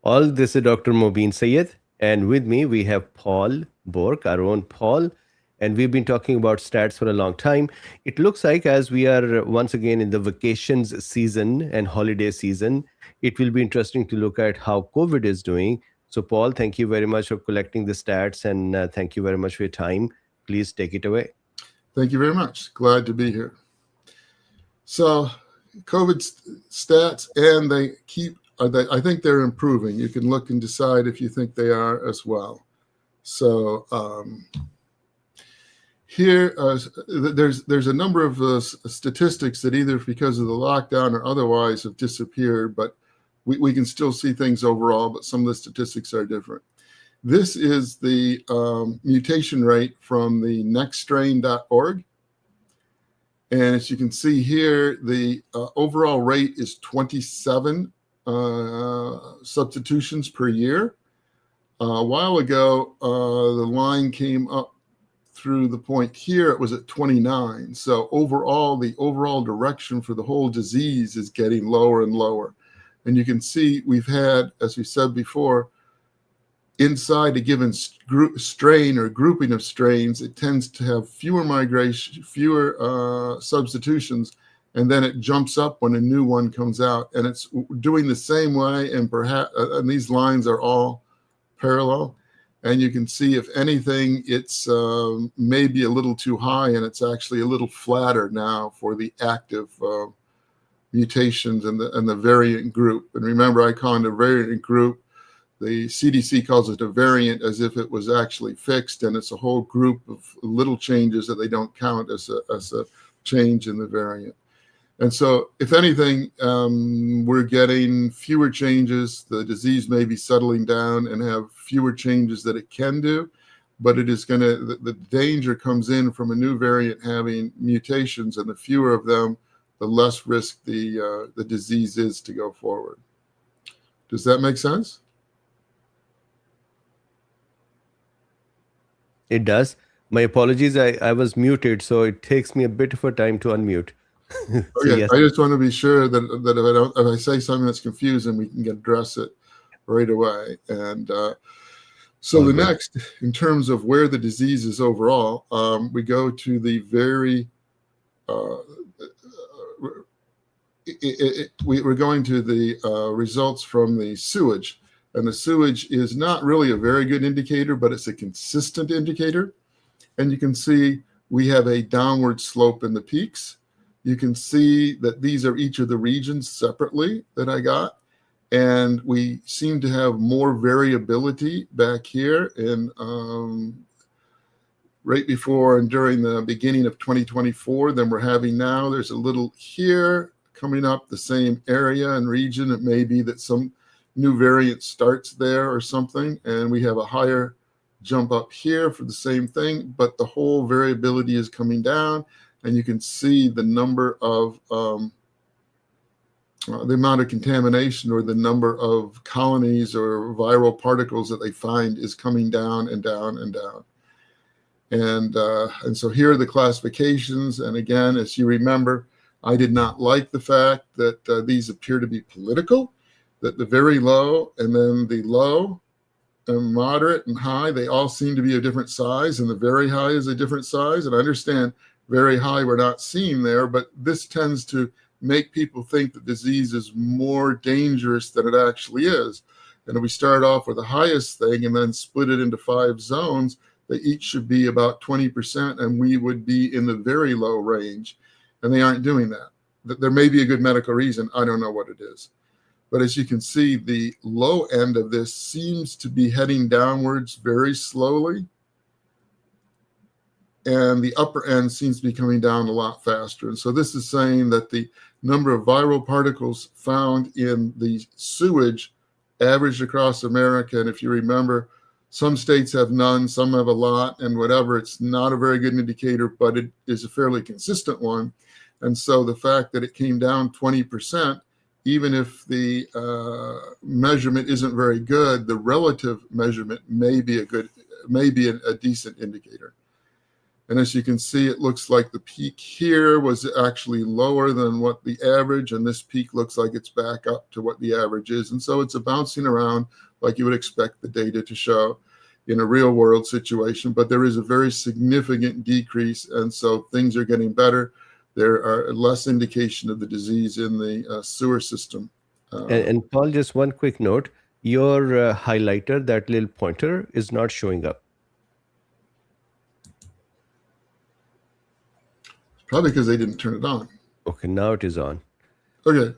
all. This is Dr. Mobeen Sayed, and with me we have Paul Bork, our own Paul, and we've been talking about stats for a long time. It looks like as we are once again in the vacations season and holiday season, it will be interesting to look at how COVID is doing. So, Paul, thank you very much for collecting the stats, and thank you very much for your time. Please take it away. Thank you very much. Glad to be here. So, COVID stats, and I think they're improving. You can look and decide if you think they are as well. So, here, there's a number of statistics that either because of the lockdown or otherwise have disappeared, but we can still see things overall, but some of the statistics are different. This is the mutation rate from the nextstrain.org. And as you can see here, the overall rate is 27 substitutions per year. A while ago, the line came up through the point here, it was at 29. So overall, the overall direction for the whole disease is getting lower and lower. And you can see we've had, as we said before, inside a given strain or grouping of strains, it tends to have fewer migration, fewer substitutions, and then it jumps up when a new one comes out. And it's doing the same way, and perhaps, and these lines are all parallel. And you can see, if anything, it's maybe a little too high, and it's actually a little flatter now for the active mutations and the variant group. And remember, I call it a variant group. The CDC calls it a variant as if it was actually fixed, and it's a whole group of little changes that they don't count as a change in the variant. And so, if anything, we're getting fewer changes. The disease may be settling down and have fewer changes that it can do, but it is going to, the danger comes in from a new variant having mutations, and the fewer of them, the less risk the disease is to go forward. Does that make sense? It does. My apologies. I was muted, so it takes me a bit of a time to unmute. So Okay, yes, I just want to be sure that if I say something that's confusing, we can address it right away. And so all the good. next, in terms of where the disease is overall, we go to the very, we're going to the results from the sewage. And the sewage is not really a very good indicator, but it's a consistent indicator. And you can see we have a downward slope in the peaks. You can see that these are each of the regions separately that I got. And we seem to have more variability back here in right before and during the beginning of 2024 than we're having now. There's a little here coming up the same area and region. It may be that some new variant starts there or something, and we have a higher jump up here for the same thing, but the whole variability is coming down, and you can see the number of the amount of contamination or the number of colonies or viral particles that they find is coming down and down and down. And so here are the classifications. And again, as you remember, I did not like the fact that these appear to be political, that the very low and then the low and moderate and high, they all seem to be a different size, and the very high is a different size. And I understand very high we're not seeing there, but this tends to make people think the disease is more dangerous than it actually is. And if we start off with the highest thing and then split it into 5 zones, they each should be about 20%, and we would be in the very low range. And they aren't doing that. There may be a good medical reason. I don't know what it is. But as you can see, the low end of this seems to be heading downwards very slowly. And the upper end seems to be coming down a lot faster. And so this is saying that the number of viral particles found in the sewage averaged across America, and if you remember, some states have none, some have a lot, and whatever, it's not a very good indicator, but it is a fairly consistent one. And so the fact that it came down 20%, even if the measurement isn't very good, the relative measurement may be a decent indicator. And as you can see, it looks like the peak here was actually lower than what the average, and this peak looks like it's back up to what the average is. And so it's a bouncing around like you would expect the data to show in a real world situation, but there is a very significant decrease. And so things are getting better. There are less indication of the disease in the sewer system. And Paul, just one quick note. Your highlighter, that little pointer, is not showing up. Probably because they didn't turn it on. Okay, now it is on. Okay,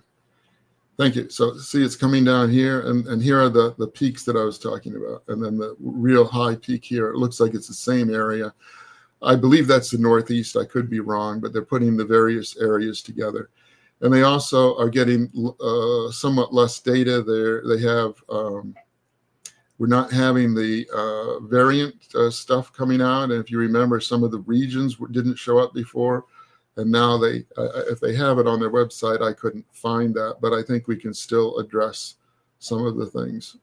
thank you. So see, it's coming down here, and here are the peaks that I was talking about, and then the real high peak here. It looks like it's the same area. I believe that's the Northeast. I could be wrong, but they're putting the various areas together. And they also are getting somewhat less data there. They have, we're not having the variant stuff coming out. And if you remember, some of the regions didn't show up before. And now if they have it on their website, I couldn't find that, but I think we can still address some of the things.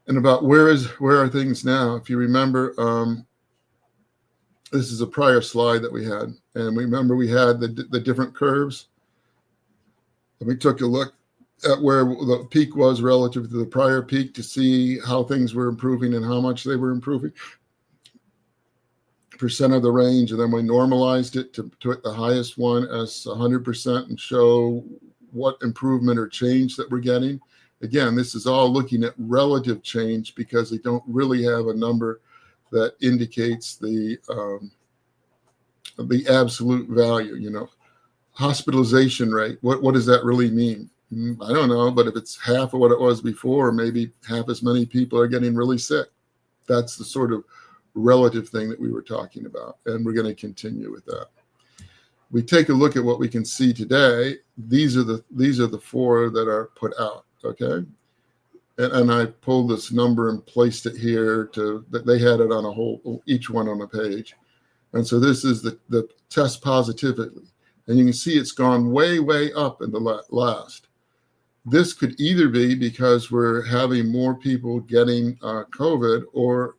And about where are things now? If you remember, this is a prior slide that we had, and remember we had the different curves. And we took a look at where the peak was relative to the prior peak to see how things were improving and how much they were improving. Percent of the range, and then we normalized it to the highest one as 100% and show what improvement or change that we're getting. Again, this is all looking at relative change because they don't really have a number that indicates the absolute value. You know, hospitalization rate. What does that really mean? I don't know, but if it's half of what it was before, maybe half as many people are getting really sick. That's the sort of relative thing that we were talking about, and we're going to continue with that. We take a look at what we can see today. These are the four that are put out. Okay, and I pulled this number and placed it here that they had it on a whole, each one on a page, and so this is the test positivity, and you can see it's gone way up in the last. This could either be because we're having more people getting COVID, or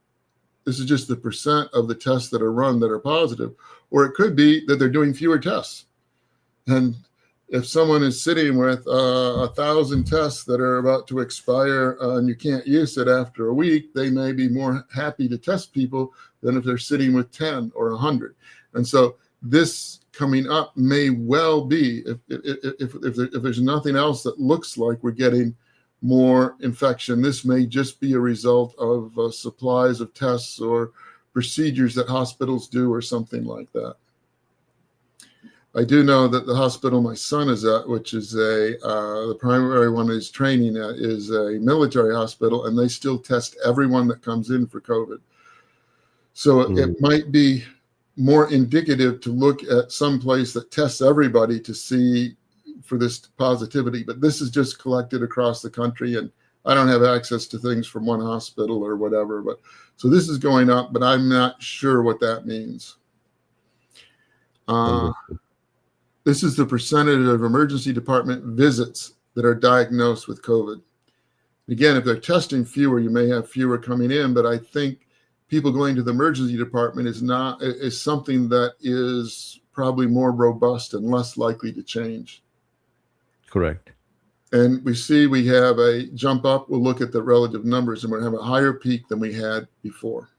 this is just the percent of the tests that are run that are positive, or it could be that they're doing fewer tests. And if someone is sitting with 1,000 tests that are about to expire and you can't use it after a week, they may be more happy to test people than if they're sitting with 10 or 100. And so this coming up may well be, if there's nothing else that looks like we're getting more infection, this may just be a result of supplies of tests or procedures that hospitals do or something like that. I do know that the hospital my son is at, which is the primary one he's training at, is a military hospital, and they still test everyone that comes in for COVID. So it might be more indicative to look at some place that tests everybody to see for this positivity, but this is just collected across the country, and I don't have access to things from one hospital or whatever, but so this is going up, but I'm not sure what that means. This is the percentage of emergency department visits that are diagnosed with COVID. Again, if they're testing fewer, you may have fewer coming in, but I think people going to the emergency department is something that is probably more robust and less likely to change. Correct. And we have a jump up. We'll look at the relative numbers, and we'll have a higher peak than we had before.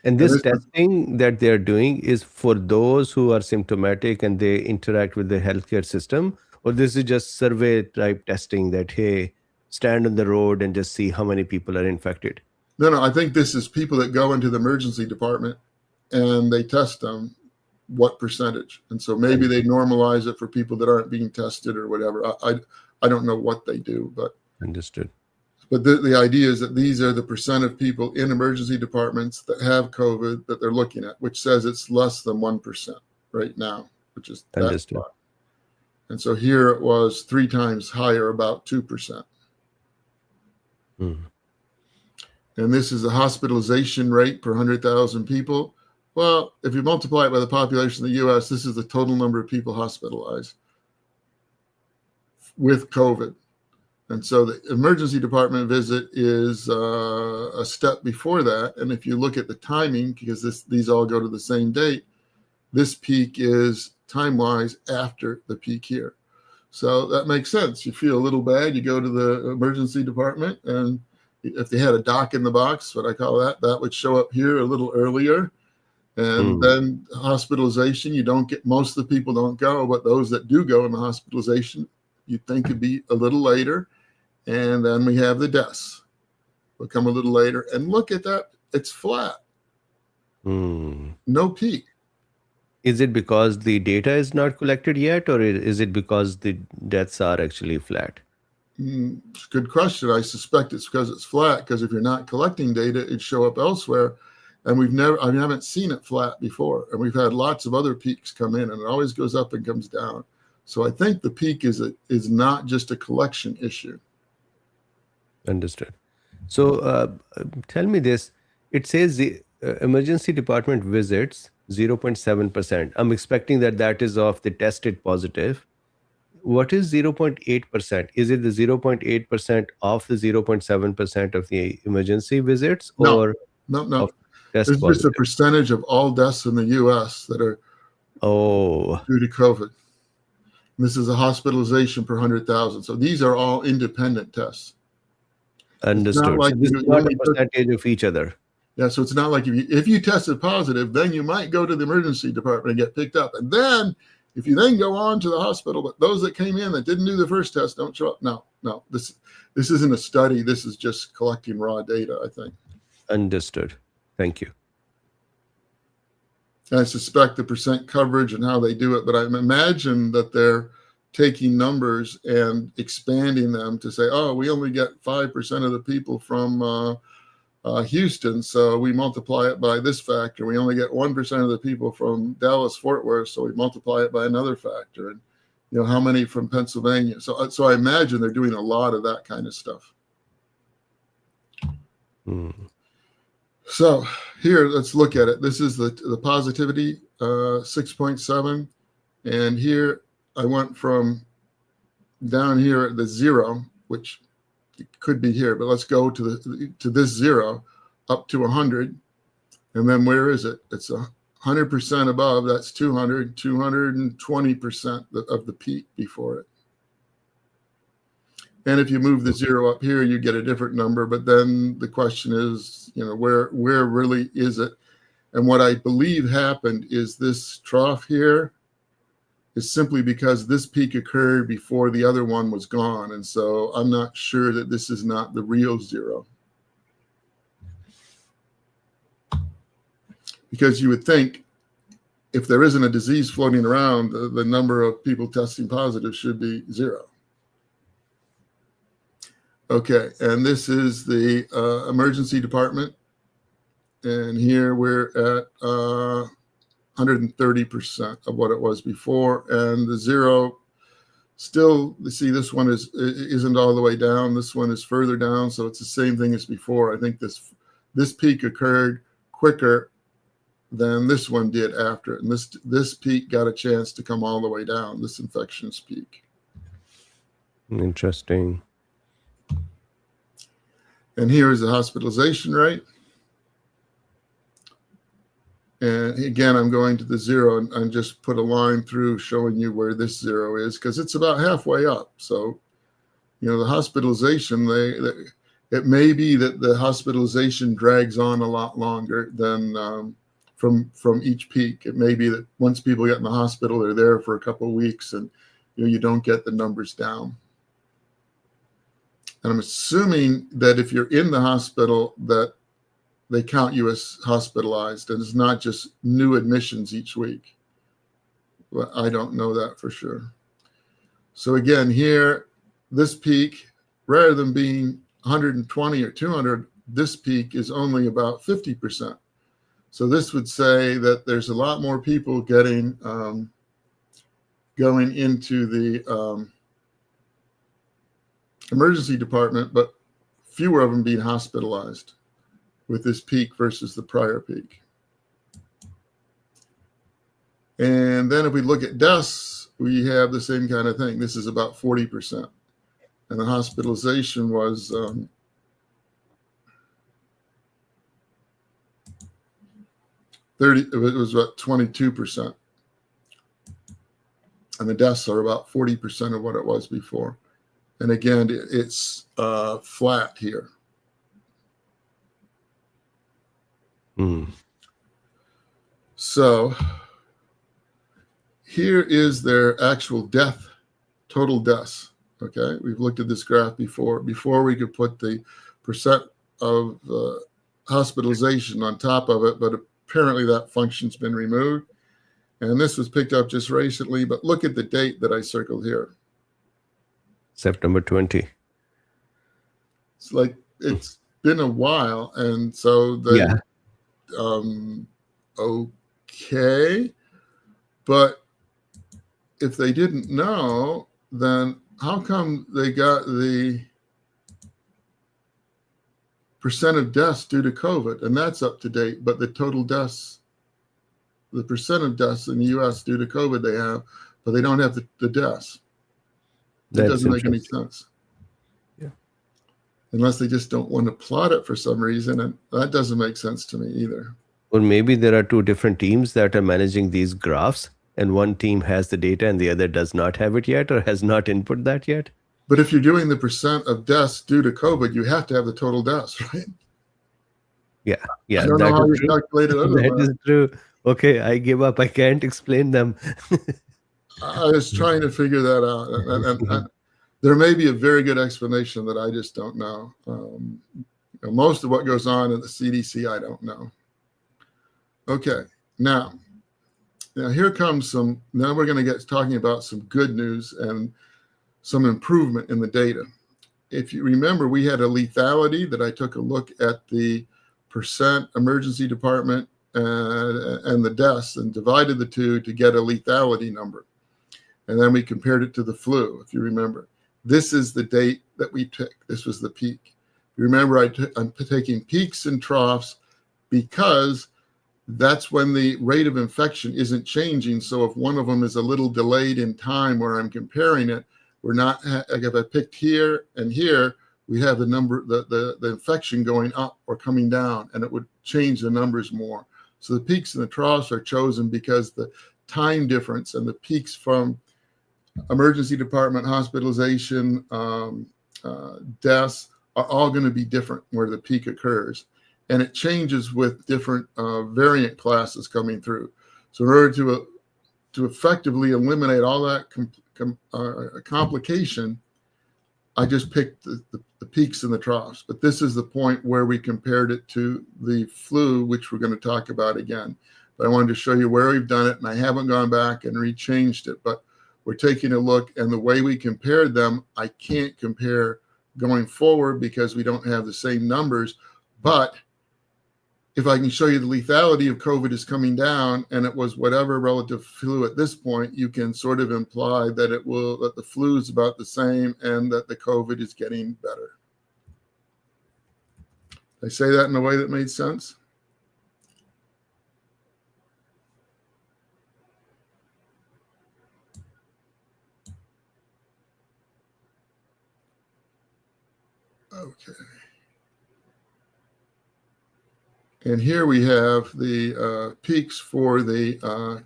And this testing that they're doing is for those who are symptomatic and they interact with the healthcare system, or this is just survey type testing that, hey, stand on the road and just see how many people are infected? No, I think this is people that go into the emergency department and they test them. What percentage? And so maybe they normalize it for people that aren't being tested or whatever. I don't know what they do, but understood. But the idea is that these are the percent of people in emergency departments that have COVID that they're looking at, which says it's less than 1% right now, which is understood. And so here it was 3 times higher, about 2%. And this is the hospitalization rate per 100,000 people. Well, if you multiply it by the population of the U.S., this is the total number of people hospitalized with COVID. And so the emergency department visit is a step before that. And if you look at the timing, because these all go to the same date, this peak is time-wise after the peak here. So that makes sense. You feel a little bad, you go to the emergency department, and if they had a doc in the box, what I call that, that would show up here a little earlier. And then hospitalization, you don't get, most of the people don't go, but those that do go in the hospitalization, you'd think it'd be a little later. And then we have the deaths will come a little later. And look at that, it's flat. No peak. Is it because the data is not collected yet, or is it because the deaths are actually flat? Good question. I suspect it's because it's flat, because if you're not collecting data, it'd show up elsewhere. And I haven't seen it flat before. And we've had lots of other peaks come in, and it always goes up and comes down. So I think the peak is not just a collection issue. Understood. So tell me this. It says the emergency department visits 0.7%. I'm expecting that is of the tested positive. What is 0.8%? Is it the 0.8% of the 0.7% of the emergency visits, or no? of test It's positive? just a percentage of all deaths in the U.S. that are due to COVID. And this is a hospitalization per 100,000. So these are all independent tests. Understood. So this is not a percentage of each other. Yeah, so it's not like if you tested positive, then you might go to the emergency department and get picked up. And then if you then go on to the hospital, but those that came in that didn't do the first test don't show up. No, this isn't a study. This is just collecting raw data, I think. Understood. Thank you. I suspect the percent coverage and how they do it, but I imagine that they're taking numbers and expanding them to say, oh, we only get 5% of the people from Houston, so we multiply it by this factor. We only get 1% of the people from Dallas, Fort Worth, so we multiply it by another factor. And how many from Pennsylvania? So I imagine they're doing a lot of that kind of stuff. So here, let's look at it. This is the positivity, 6.7, and here I went from down here at the 0, which it could be here, but let's go to this 0 up to 100, and then where is it? It's 100% above. That's 220% of the peak before it. And if you move the 0 up here, you get a different number. But then the question is, where really is it? And what I believe happened is this trough here is simply because this peak occurred before the other one was gone. And so I'm not sure that this is not the real 0. Because you would think if there isn't a disease floating around, the number of people testing positive should be 0. Okay, and this is the emergency department. And here we're at 130% of what it was before. And the 0 still, you see, this one isn't all the way down. This one is further down. So it's the same thing as before. I think this peak occurred quicker than this one did after it. And this peak got a chance to come all the way down, this infections peak. Interesting. And here is the hospitalization rate. And again, I'm going to the 0 and just put a line through showing you where this 0 is, because it's about halfway up. So, the hospitalization, it may be that the hospitalization drags on a lot longer than from each peak. It may be that once people get in the hospital, they're there for a couple of weeks, and you don't get the numbers down. And I'm assuming that if you're in the hospital, that they count you as hospitalized, and it's not just new admissions each week. But I don't know that for sure. So again, here, this peak, rather than being 120 or 200, this peak is only about 50%. So this would say that there's a lot more people going into the emergency department, but fewer of them being hospitalized with this peak versus the prior peak. And then if we look at deaths, we have the same kind of thing. This is about 40%. and the hospitalization was 30. It was about 22%, and the deaths are about 40% of what it was before. And again, it's flat here. So here is their actual total deaths. Okay, we've looked at this graph before we could put the percent of hospitalization on top of it, but apparently that function's been removed. And this was picked up just recently, but look at the date that I circled here. September 20. It's like it's been a while, and so they okay, but if they didn't know, then how come they got the percent of deaths due to COVID, and that's up to date, but the total deaths, the percent of deaths in the U.S. due to COVID they have, but they don't have the deaths. That doesn't make any sense. Yeah. Unless they just don't want to plot it for some reason, and that doesn't make sense to me either. Or maybe there are two different teams that are managing these graphs, and one team has the data and the other does not have it yet or has not input that yet. But if you're doing the percent of deaths due to COVID, you have to have the total deaths, right? Yeah. I don't know how you calculate it otherwise. That is true. Okay, I give up. I can't explain them. I was trying to figure that out. And there may be a very good explanation that I just don't know. Most of what goes on in the CDC, I don't know. Okay, now here comes now we're going to get talking about some good news and some improvement in the data. If you remember, we had a lethality that I took a look at the percent emergency department and the deaths and divided the two to get a lethality number. And then we compared it to the flu, if you remember. This is the date that we took. This was the peak. You remember, I'm taking peaks and troughs because that's when the rate of infection isn't changing. So if one of them is a little delayed in time where I'm comparing it, we're not, like if I picked here and here, we have the number, the infection going up or coming down, and it would change the numbers more. So the peaks and the troughs are chosen because the time difference and the peaks from emergency department, hospitalization, deaths are all going to be different where the peak occurs. And it changes with different variant classes coming through. So in order to effectively eliminate all that complication, I just picked the peaks and the troughs. But this is the point where we compared it to the flu, which we're going to talk about again. But I wanted to show you where we've done it, and I haven't gone back and rechanged it. But we're taking a look, and the way we compared them, I can't compare going forward because we don't have the same numbers. But if I can show you the lethality of COVID is coming down and it was whatever relative flu at this point, you can sort of imply that that the flu is about the same and that the COVID is getting better. Did I say that in a way that made sense? Okay. And here we have the peaks for the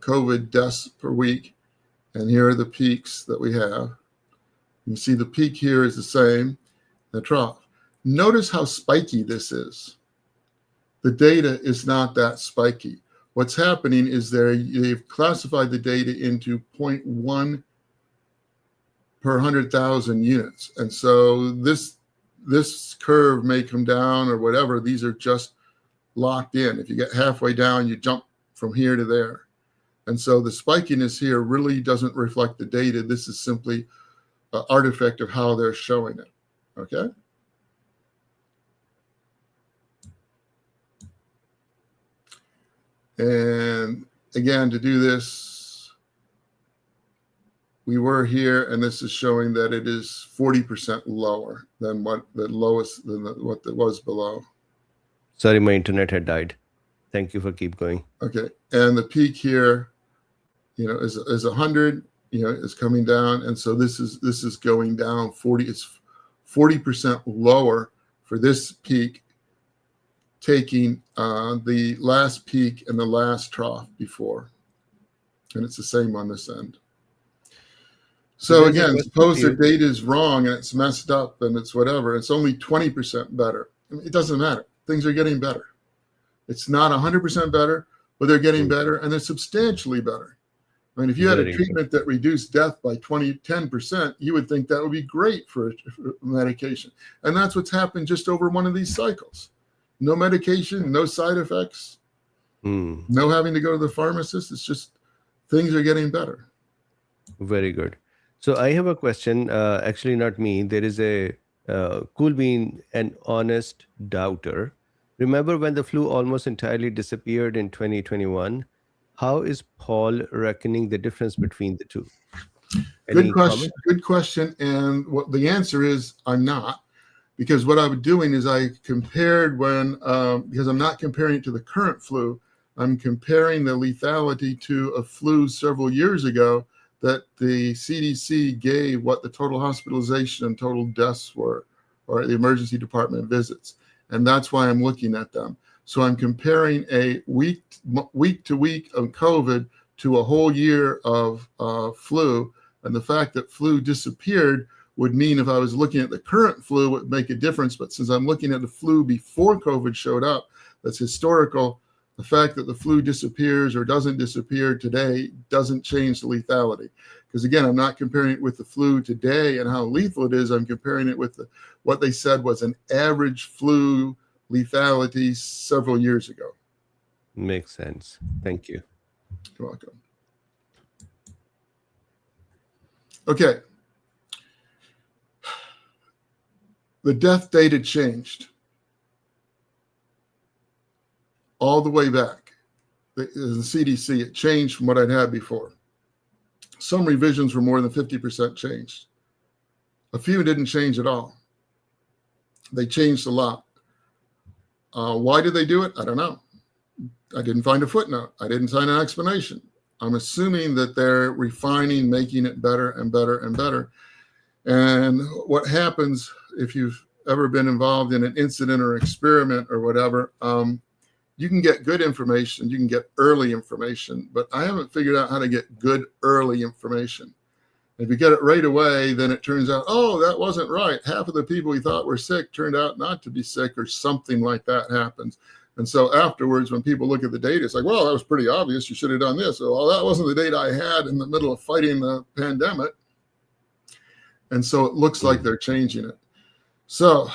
COVID deaths per week. And here are the peaks that we have. You see the peak here is the same, the trough. Notice how spiky this is. The data is not that spiky. What's happening is they've classified the data into 0.1 per 100,000 units. And so this curve may come down or whatever. These are just locked in. If you get halfway down, you jump from here to there. And so the spikiness here really doesn't reflect the data. This is simply an artifact of how they're showing it. Okay? And again, to do this, we were here, and this is showing that it is 40% lower than what it was below. Sorry, my internet had died. Thank you for keep going. Okay, and the peak here, is 100. Is coming down, and so this is going down 40. It's 40% lower for this peak, taking the last peak and the last trough before. And it's the same on this end. So again, suppose the data is wrong and it's messed up and it's whatever. It's only 20% better. I mean, it doesn't matter. Things are getting better. It's not 100% better, but they're getting better, and they're substantially better. I mean, if you had a treatment that reduced death by 10%, you would think that would be great for a medication. And that's what's happened just over one of these cycles. No medication, no side effects, no having to go to the pharmacist. It's just things are getting better. Very good. So I have a question. Actually, not me. There is a Cool Bean, an honest doubter. Remember when the flu almost entirely disappeared in 2021? How is Paul reckoning the difference between the two? Good question. Good question. And what the answer is, I'm not. Because what I was doing is I compared because I'm not comparing it to the current flu, I'm comparing the lethality to a flu several years ago that the CDC gave what the total hospitalization and total deaths were, or the emergency department visits. And that's why I'm looking at them. So I'm comparing a week to week of COVID to a whole year of flu. And the fact that flu disappeared would mean if I was looking at the current flu, it would make a difference. But since I'm looking at the flu before COVID showed up, that's historical. The fact that the flu disappears or doesn't disappear today doesn't change the lethality. Because again, I'm not comparing it with the flu today and how lethal it is. I'm comparing it with what they said was an average flu lethality several years ago. Makes sense. Thank you. You're welcome. Okay. The death data changed all the way back. The CDC, it changed from what I'd had before. Some revisions were more than 50% changed. A few didn't change at all. They changed a lot. Why did they do it? I don't know. I didn't find a footnote. I didn't find an explanation. I'm assuming that they're refining, making it better and better and better. And what happens if you've ever been involved in an incident or experiment or whatever, you can get good information, you can get early information, but I haven't figured out how to get good early information. If you get it right away, then it turns out, oh, that wasn't right. Half of the people we thought were sick turned out not to be sick, or something like that happens. And so afterwards, when people look at the data, it's like, well, that was pretty obvious. You should have done this. Well, that wasn't the data I had in the middle of fighting the pandemic. And so it looks like they're changing it. So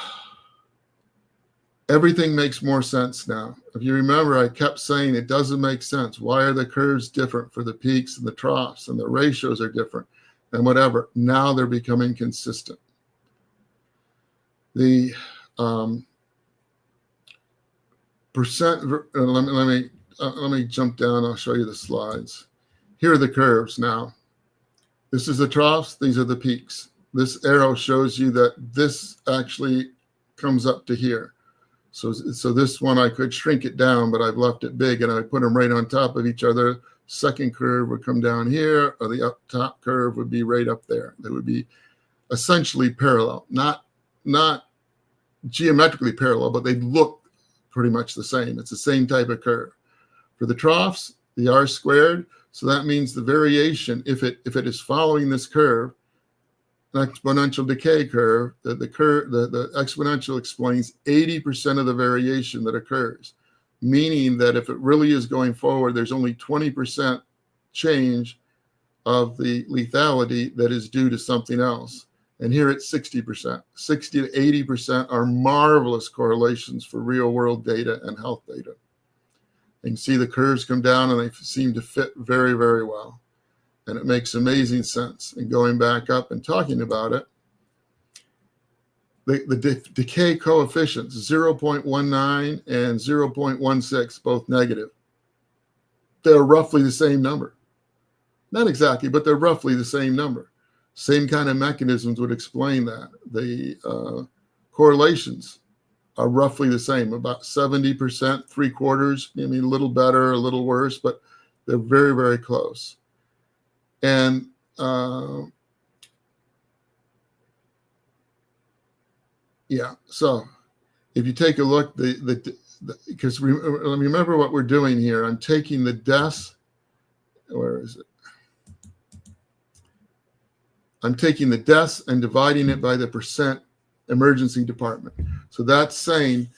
everything makes more sense now. If you remember, I kept saying it doesn't make sense. Why are the curves different for the peaks and the troughs, and the ratios are different and whatever? Now they're becoming consistent. The percent, let me jump down. I'll show you the slides. Here are the curves now. This is the troughs. These are the peaks. This arrow shows you that this actually comes up to here. So this one, I could shrink it down, but I've left it big, and I put them right on top of each other. Second curve would come down here, or the up top curve would be right up there. They would be essentially parallel, not geometrically parallel, but they look pretty much the same. It's the same type of curve. For the troughs, the R squared. So that means the variation, if it is following this curve, an exponential decay curve, the exponential explains 80% of the variation that occurs, meaning that if it really is going forward, there's only 20% change of the lethality that is due to something else. And here it's 60%. 60 to 80% are marvelous correlations for real world data and health data. You can see the curves come down and they seem to fit very, very well. And it makes amazing sense. And going back up and talking about it, the decay coefficients, 0.19 and 0.16, both negative. They're roughly the same number. Not exactly, but they're roughly the same number. Same kind of mechanisms would explain that. The correlations are roughly the same, about 70%, 3/4, maybe a little better, a little worse, but they're very, very close. And Yeah. So if you take a look, because remember what we're doing here. I'm taking the deaths. Where is it? I'm taking the deaths and dividing it by the percent emergency department. So that's saying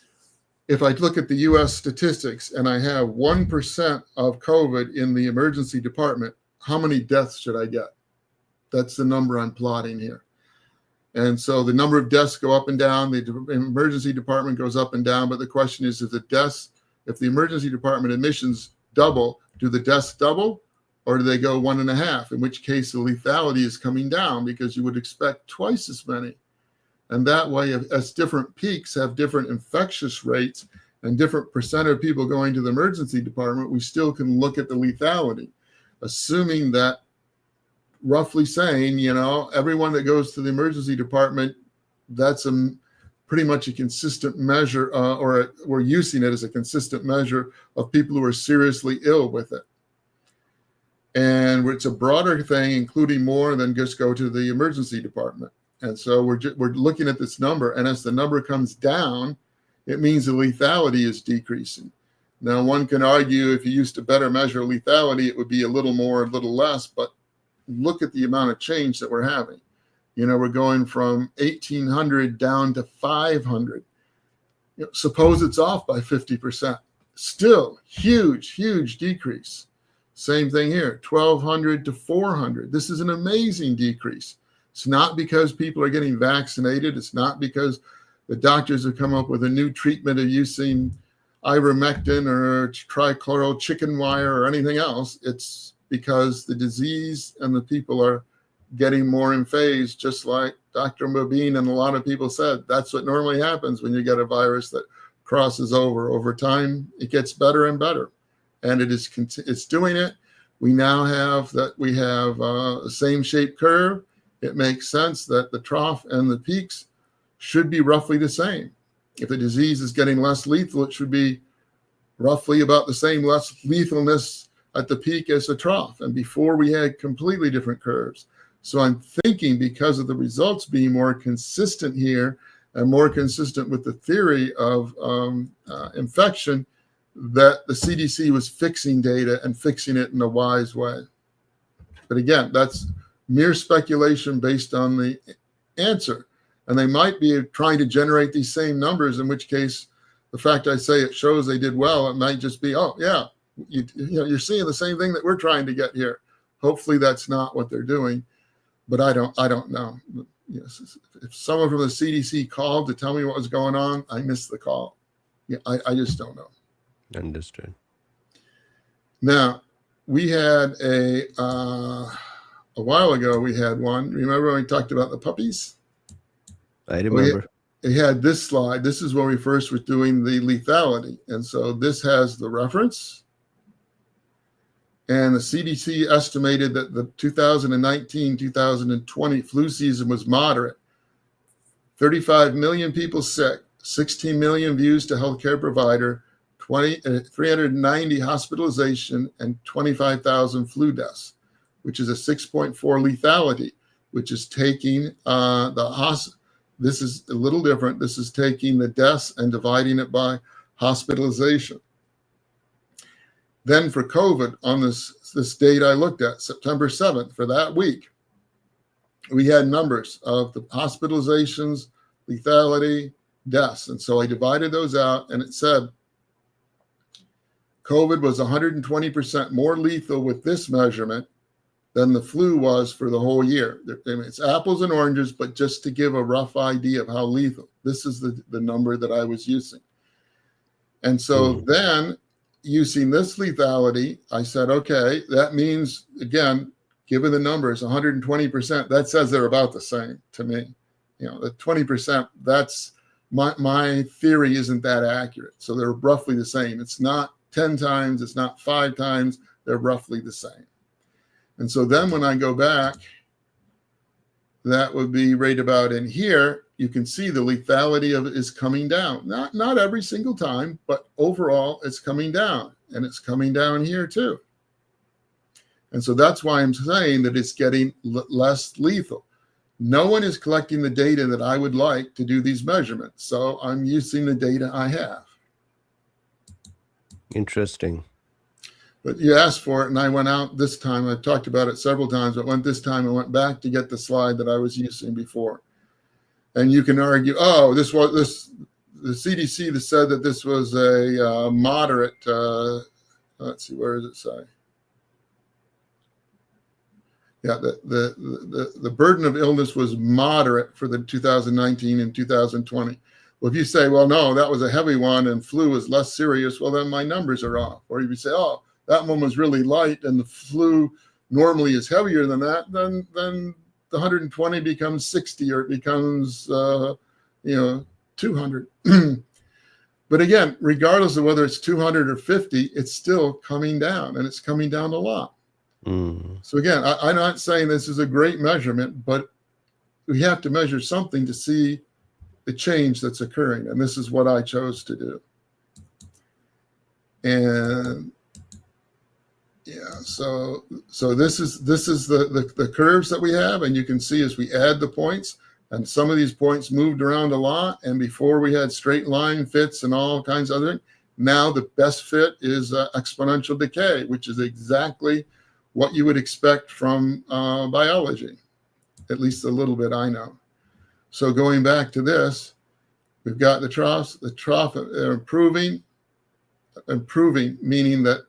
if I look at the US statistics and I have 1% of COVID in the emergency department, how many deaths should I get? That's the number I'm plotting here. And so the number of deaths go up and down, the emergency department goes up and down. But the question is, if the emergency department admissions double, do the deaths double? Or do they go 1.5? In which case the lethality is coming down because you would expect twice as many. And that way, as different peaks have different infectious rates and different percent of people going to the emergency department, we still can look at the lethality, assuming that, roughly saying, everyone that goes to the emergency department, that's pretty much a consistent measure, or we're using it as a consistent measure of people who are seriously ill with it. And it's a broader thing, including more than just go to the emergency department. And so we're looking at this number, and as the number comes down, it means the lethality is decreasing. Now, one can argue if you used to better measure lethality, it would be a little more, a little less, but look at the amount of change that we're having. We're going from 1,800 down to 500. Suppose it's off by 50%. Still, huge decrease. Same thing here, 1,200 to 400. This is an amazing decrease. It's not because people are getting vaccinated. It's not because the doctors have come up with a new treatment of using ivermectin or trichloro chicken wire or anything else. It's because the disease and the people are getting more in phase, just like Dr. Drbeen and a lot of people said. That's what normally happens when you get a virus that crosses over. Over time, it gets better and better. And it's doing it. We now have a same shaped curve. It makes sense that the trough and the peaks should be roughly the same. If the disease is getting less lethal, it should be roughly about the same, less lethalness at the peak as the trough. And before we had completely different curves. So I'm thinking because of the results being more consistent here and more consistent with the theory of infection, that the CDC was fixing data and fixing it in a wise way. But again, that's mere speculation based on the answer. And they might be trying to generate these same numbers, in which case the fact I say it shows they did well, it might just be, oh yeah, you're seeing the same thing that we're trying to get here. Hopefully that's not what they're doing, but I don't know. Yes, if someone from the CDC called to tell me what was going on, I missed the call. Yeah, I just don't know. Understood. Now, we had a while ago, we had one. Remember when we talked about the puppies? I remember. We had this slide. This is when we first were doing the lethality. And so this has the reference. And the CDC estimated that the 2019-2020 flu season was moderate. 35 million people sick, 16 million views to healthcare provider, 390 hospitalization, and 25,000 flu deaths, which is a 6.4 lethality, which is taking this is a little different. This is taking the deaths and dividing it by hospitalization. Then for COVID, on this date I looked at, September 7th, for that week, we had numbers of the hospitalizations, lethality, deaths. And so I divided those out, and it said COVID was 120% more lethal with this measurement than the flu was for the whole year. It's apples and oranges, but just to give a rough idea of how lethal. This is the number that I was using. And so then, using this lethality, I said, okay, that means, again, given the numbers, 120%, that says they're about the same to me. The 20%, that's my theory isn't that accurate. So they're roughly the same. It's not 10 times, it's not 5 times, they're roughly the same. And so then when I go back, that would be right about in here. You can see the lethality of it is coming down. Not every single time, but overall it's coming down. And it's coming down here too. And so that's why I'm saying that it's getting less lethal. No one is collecting the data that I would like to do these measurements. So I'm using the data I have. Interesting. But you asked for it, and I went out this time. I've talked about it several times, but this time I went back to get the slide that I was using before. And you can argue, oh, the CDC that said that this was a moderate, let's see, where does it say? Yeah, the burden of illness was moderate for the 2019 and 2020. Well, if you say, well, no, that was a heavy one and flu was less serious, well, then my numbers are off. Or if you say, oh, that one was really light and the flu normally is heavier than that, then the 120 becomes 60 or it becomes, 200. But again, regardless of whether it's 200 or 50, it's still coming down, and it's coming down a lot. So again, I'm not saying this is a great measurement, but we have to measure something to see the change that's occurring. And this is what I chose to do. And yeah, so this is the curves that we have, and you can see as we add the points, and some of these points moved around a lot. And before we had straight line fits and all kinds of other things. Now the best fit is exponential decay, which is exactly what you would expect from biology, at least a little bit I know. So going back to this, we've got the troughs. The trough are improving, meaning that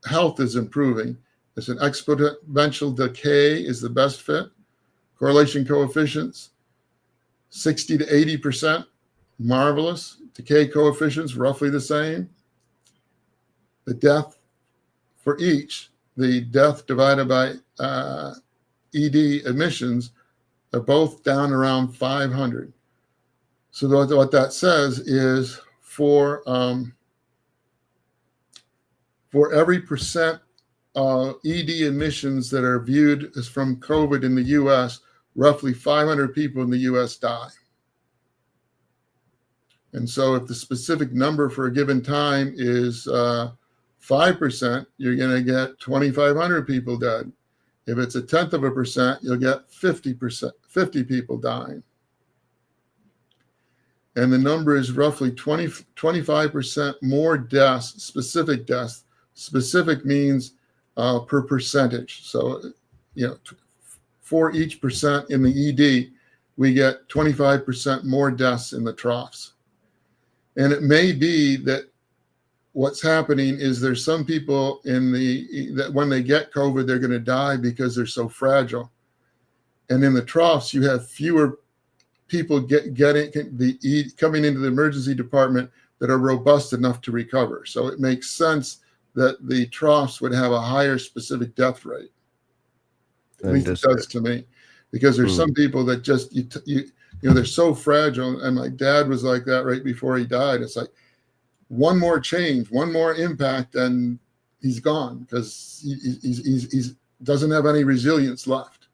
health is improving. It's an exponential decay is the best fit. Correlation coefficients, 60 to 80%, marvelous. Decay coefficients, roughly the same. The death for each, the death divided by ED emissions, are both down around 500. So what that says is for every percent of ED emissions that are viewed as from COVID in the U.S., roughly 500 people in the U.S. die. And so if the specific number for a given time is 5%, you're going to get 2,500 people dead. If it's 0.1%, you'll get 50 people dying. And the number is roughly 25% more deaths, specific deaths. Specific means per percentage. So, for each percent in the ED, we get 25% more deaths in the troughs. And it may be that what's happening is there's some people that when they get COVID, they're going to die because they're so fragile. And in the troughs, you have fewer people coming into the emergency department that are robust enough to recover. So it makes sense that the troughs would have a higher specific death rate. At least it does to me, because there's some people that just they're so fragile. And my dad was like that right before he died. It's like, one more change, one more impact, and he's gone because he doesn't have any resilience left.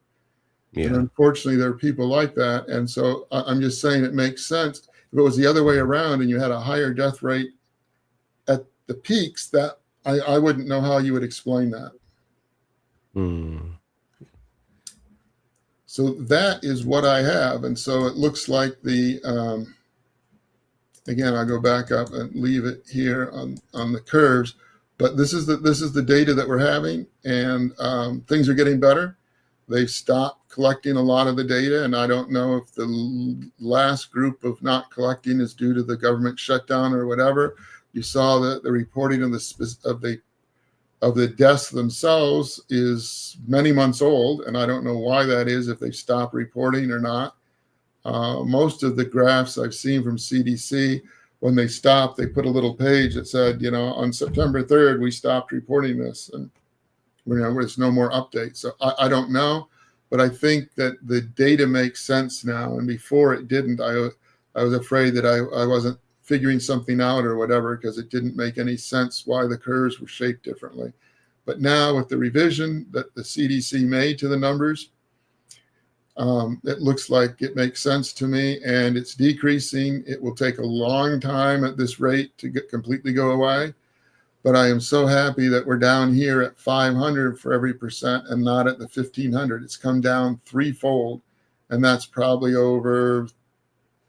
Yeah. And unfortunately, there are people like that. And so I'm just saying it makes sense. If it was the other way around and you had a higher death rate at the peaks, that I wouldn't know how you would explain that. So that is what I have. And so it looks like again, I'll go back up and leave it here on the curves, but this is the data that we're having, and things are getting better. They've stopped collecting a lot of the data, and I don't know if the last group of not collecting is due to the government shutdown or whatever. You saw that the reporting of the deaths themselves is many months old, and I don't know why that is, if they stopped reporting or not. Most of the graphs I've seen from CDC, when they stopped, they put a little page that said, on September 3rd, we stopped reporting this, and there's no more updates. So I don't know, but I think that the data makes sense now. And before it didn't. I was afraid that I wasn't figuring something out or whatever, because it didn't make any sense why the curves were shaped differently. But now with the revision that the CDC made to the numbers, it looks like it makes sense to me, and it's decreasing. It will take a long time at this rate to completely go away. But I am so happy that we're down here at 500 for every percent and not at the 1,500. It's come down threefold. and that's probably over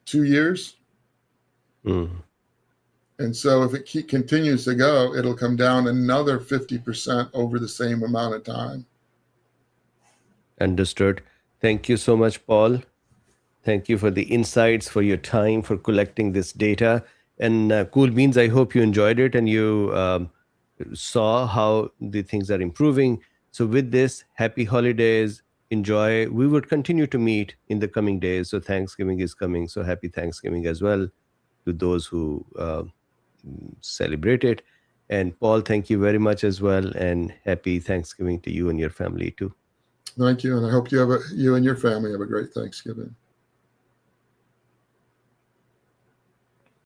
2 years. Mm. And so if it continues to go, it'll come down another 50% over the same amount of time. Understood. Thank you so much, Paul. Thank you for the insights, for your time, for collecting this data. And Cool Beans, I hope you enjoyed it and you saw how the things are improving. So, with this, happy holidays. Enjoy. We would continue to meet in the coming days. So, Thanksgiving is coming. So, happy Thanksgiving as well to those who celebrate it. And Paul, thank you very much as well. And happy Thanksgiving to you and your family too. Thank you. And I hope you and your family have a great Thanksgiving.